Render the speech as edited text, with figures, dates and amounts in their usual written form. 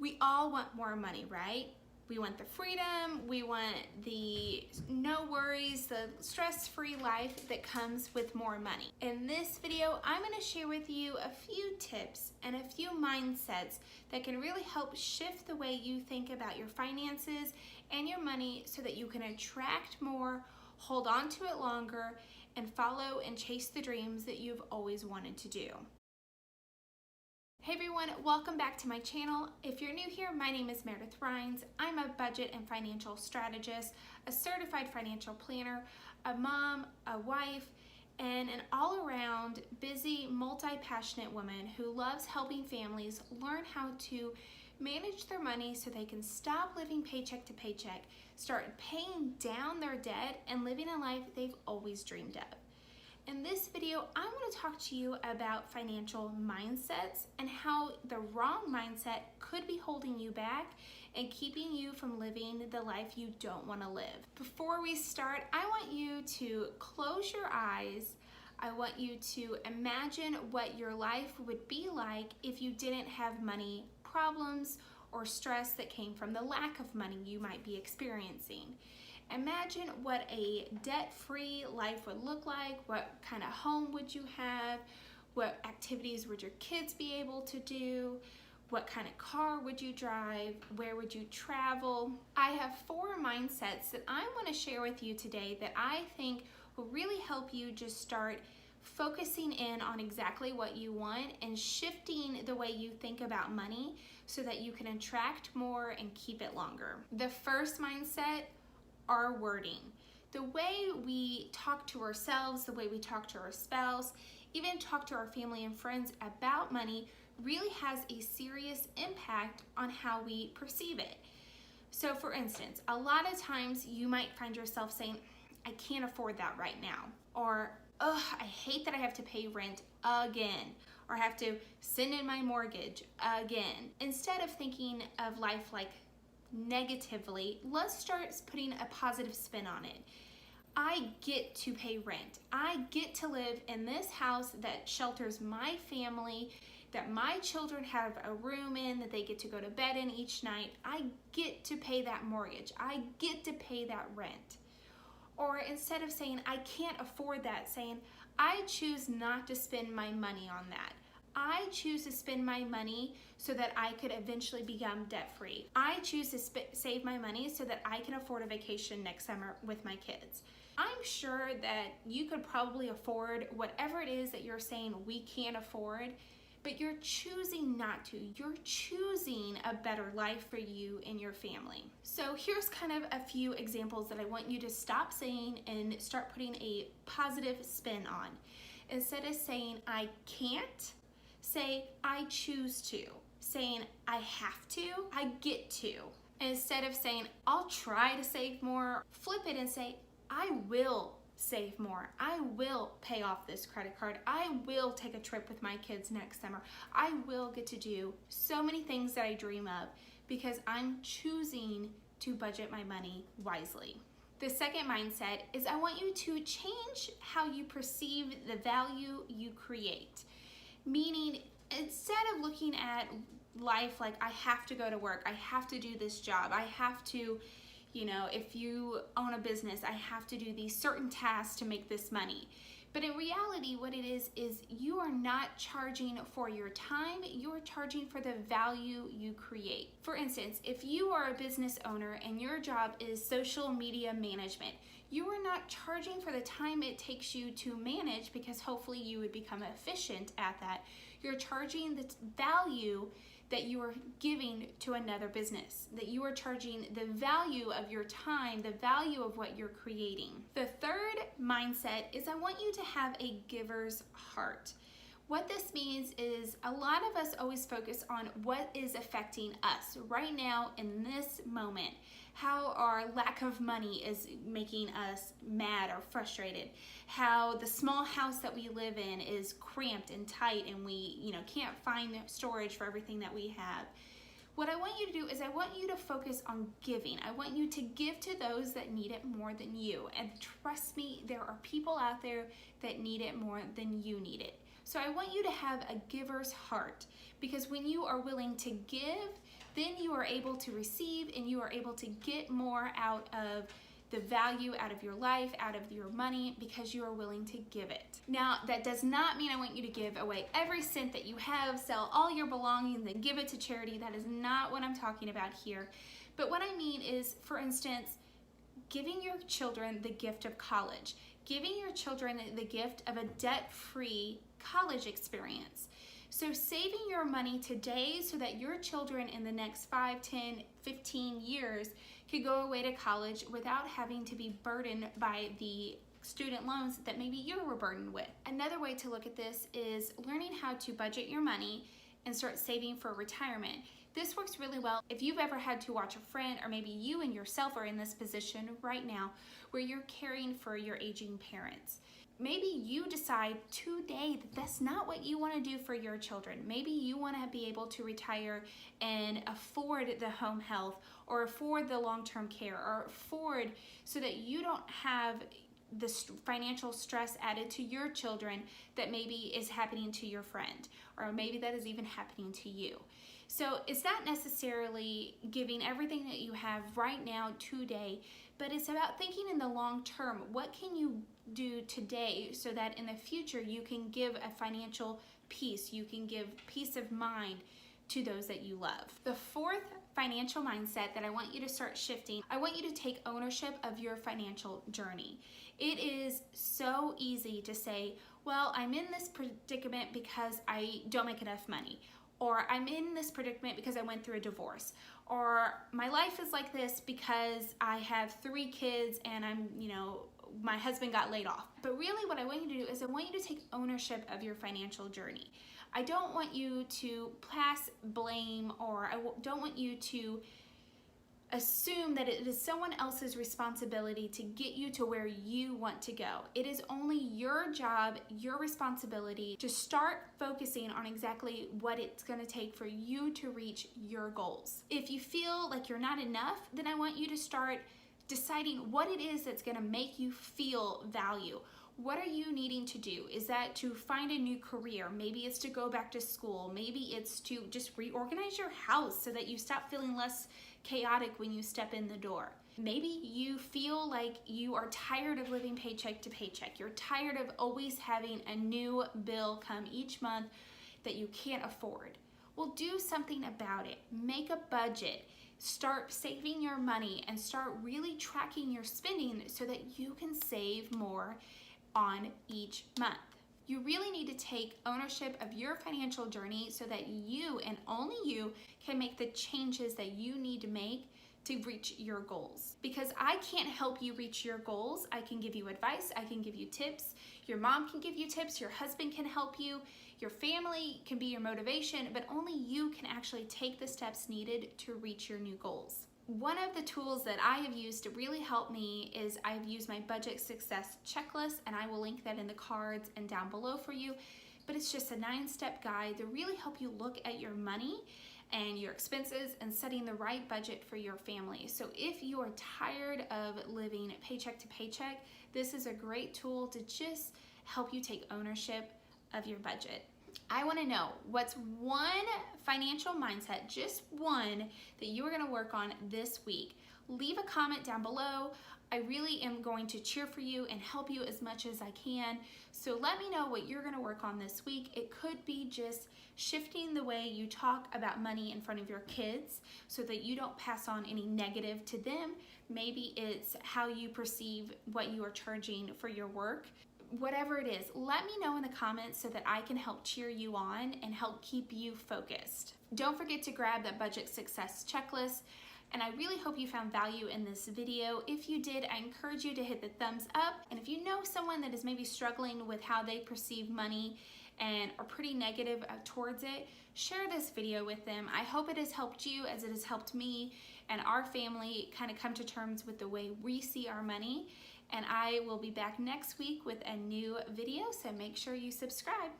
We all want more money, right? We want the freedom, we want the no worries, the stress-free life that comes with more money. In this video, I'm going to share with you a few tips and a few mindsets that can really help shift the way you think about your finances and your money so that you can attract more, hold on to it longer, and follow and chase the dreams that you've always wanted to do. Hey everyone, welcome back to my channel. If you're new here, my name is Meredith Rhines. I'm a budget and financial strategist, a certified financial planner, a mom, a wife, and an all-around busy, multi-passionate woman who loves helping families learn how to manage their money so they can stop living paycheck to paycheck, start paying down their debt, and living a life they've always dreamed of. In this video, I'm going to talk to you about financial mindsets and how the wrong mindset could be holding you back and keeping you from living the life you don't want to live. Before we start, I want you to close your eyes. I want you to imagine what your life would be like if you didn't have money problems or stress that came from the lack of money you might be experiencing. Imagine what a debt-free life would look like. What kind of home would you have? What activities would your kids be able to do? What kind of car would you drive? Where would you travel? I have 4 mindsets that I want to share with you today that I think will really help you just start focusing in on exactly what you want and shifting the way you think about money so that you can attract more and keep it longer. The first mindset, our wording. The way we talk to ourselves, the way we talk to our spouse, even talk to our family and friends about money really has a serious impact on how we perceive it. So for instance, a lot of times you might find yourself saying, I can't afford that right now. Or, ugh, I hate that I have to pay rent again. Or I have to send in my mortgage again. Instead of thinking of life like negatively, let's start putting a positive spin on it. I get to pay rent. I get to live in this house that shelters my family, that my children have a room in, that they get to go to bed in each night. I get to pay that mortgage. I get to pay that rent. Or instead of saying, I can't afford that, saying, I choose not to spend my money on that. I choose to spend my money so that I could eventually become debt-free. I choose to save my money so that I can afford a vacation next summer with my kids. I'm sure that you could probably afford whatever it is that you're saying we can't afford, but you're choosing not to. You're choosing a better life for you and your family. So here's kind of a few examples that I want you to stop saying and start putting a positive spin on. Instead of saying I can't, say, I choose to. Saying, I have to, I get to. Instead of saying, I'll try to save more, flip it and say, I will save more. I will pay off this credit card. I will take a trip with my kids next summer. I will get to do so many things that I dream of because I'm choosing to budget my money wisely. The second mindset is I want you to change how you perceive the value you create. Meaning, instead of looking at life like I have to go to work, I have to do this job, I have to, if you own a business, I have to do these certain tasks to make this money. But in reality, what it is you are not charging for your time, you're charging for the value you create. For instance, if you are a business owner and your job is social media management, you are not charging for the time it takes you to manage because hopefully you would become efficient at that. You're charging the value that you are giving to another business, that you are charging the value of your time, the value of what you're creating. The third mindset is I want you to have a giver's heart. What this means is a lot of us always focus on what is affecting us right now in this moment, how our lack of money is making us mad or frustrated, how the small house that we live in is cramped and tight and we can't find storage for everything that we have. What I want you to do is I want you to focus on giving. I want you to give to those that need it more than you. And trust me, there are people out there that need it more than you need it. So I want you to have a giver's heart, because when you are willing to give, then you are able to receive and you are able to get more out of the value out of your life, out of your money, because you are willing to give it. Now, that does not mean I want you to give away every cent that you have, sell all your belongings and give it to charity. That is not what I'm talking about here. But what I mean is, for instance, giving your children the gift of college, giving your children the gift of a debt-free college experience. So saving your money today so that your children in the next 5, 10, 15 years could go away to college without having to be burdened by the student loans that maybe you were burdened with. Another way to look at this is learning how to budget your money and start saving for retirement. This works really well if you've ever had to watch a friend, or maybe you and yourself are in this position right now where you're caring for your aging parents. Maybe you decide today that that's not what you want to do for your children. Maybe you want to be able to retire and afford the home health, or afford the long-term care, or afford so that you don't have the financial stress added to your children that maybe is happening to your friend, or maybe that is even happening to you. So it's not necessarily giving everything that you have right now today, but it's about thinking in the long term. What can you do today so that in the future you can give a financial peace, you can give peace of mind to those that you love. The fourth financial mindset that I want you to start shifting, I want you to take ownership of your financial journey. It is so easy to say, well, I'm in this predicament because I don't make enough money, or I'm in this predicament because I went through a divorce, or my life is like this because I have 3 kids and my husband got laid off. But really what I want you to do is I want you to take ownership of your financial journey. I don't want you to pass blame, or I don't want you to assume that it is someone else's responsibility to get you to where you want to go. It is only your job, your responsibility to start focusing on exactly what it's going to take for you to reach your goals. If you feel like you're not enough, then I want you to start deciding what it is that's going to make you feel value. What are you needing to do? Is that to find a new career? Maybe it's to go back to school. Maybe it's to just reorganize your house so that you stop feeling less chaotic when you step in the door. Maybe you feel like you are tired of living paycheck to paycheck. You're tired of always having a new bill come each month that you can't afford. Well, do something about it. Make a budget. Start saving your money and start really tracking your spending so that you can save more on each month. You really need to take ownership of your financial journey so that you and only you can make the changes that you need to make to reach your goals. Because I can't help you reach your goals. I can give you advice, I can give you tips, your mom can give you tips, your husband can help you, your family can be your motivation, but only you can actually take the steps needed to reach your new goals. One of the tools that I have used to really help me is I've used my budget success checklist, and I will link that in the cards and down below for you. But it's just a 9-step guide to really help you look at your money and your expenses and setting the right budget for your family. So if you are tired of living paycheck to paycheck, this is a great tool to just help you take ownership of your budget. I want to know what's one financial mindset, just one, that you are going to work on this week. Leave a comment down below. I really am going to cheer for you and help you as much as I can. So let me know what you're going to work on this week. It could be just shifting the way you talk about money in front of your kids so that you don't pass on any negative to them. Maybe it's how you perceive what you are charging for your work. Whatever it is, let me know in the comments so that I can help cheer you on and help keep you focused. Don't forget to grab that budget success checklist, and I really hope you found value in this video. If you did, I encourage you to hit the thumbs up, and if you know someone that is maybe struggling with how they perceive money and are pretty negative towards it, share this video with them. I hope it has helped you as it has helped me and our family kind of come to terms with the way we see our money. And I will be back next week with a new video, so make sure you subscribe.